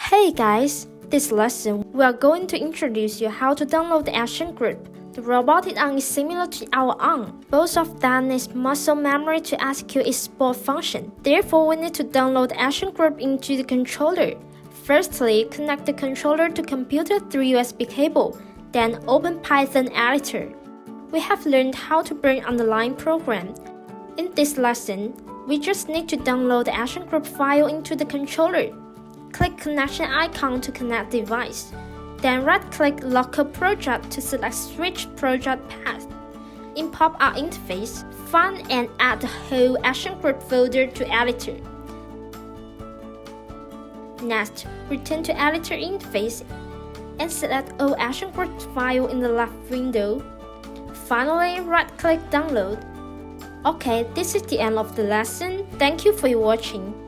Hey guys! This lesson, we are going to introduce you how to download the action group. The robotic arm is similar to our arm. Both of them needs muscle memory to execute its sport function. Therefore, we need to download the action group into the controller. Firstly, connect the controller to computer through USB cable. Then open Python editor. We have learned how to bring underlying program. In this lesson, we just need to download the action group file into the controller. Click connection icon to connect device. Then right-click Local Project to select Switch Project Path. In pop-up interface, find and add the whole action group folder to editor. Next, return to editor interface and select all action group file in the left window. Finally, right-click Download. Okay, this is the end of the lesson. Thank you for watching.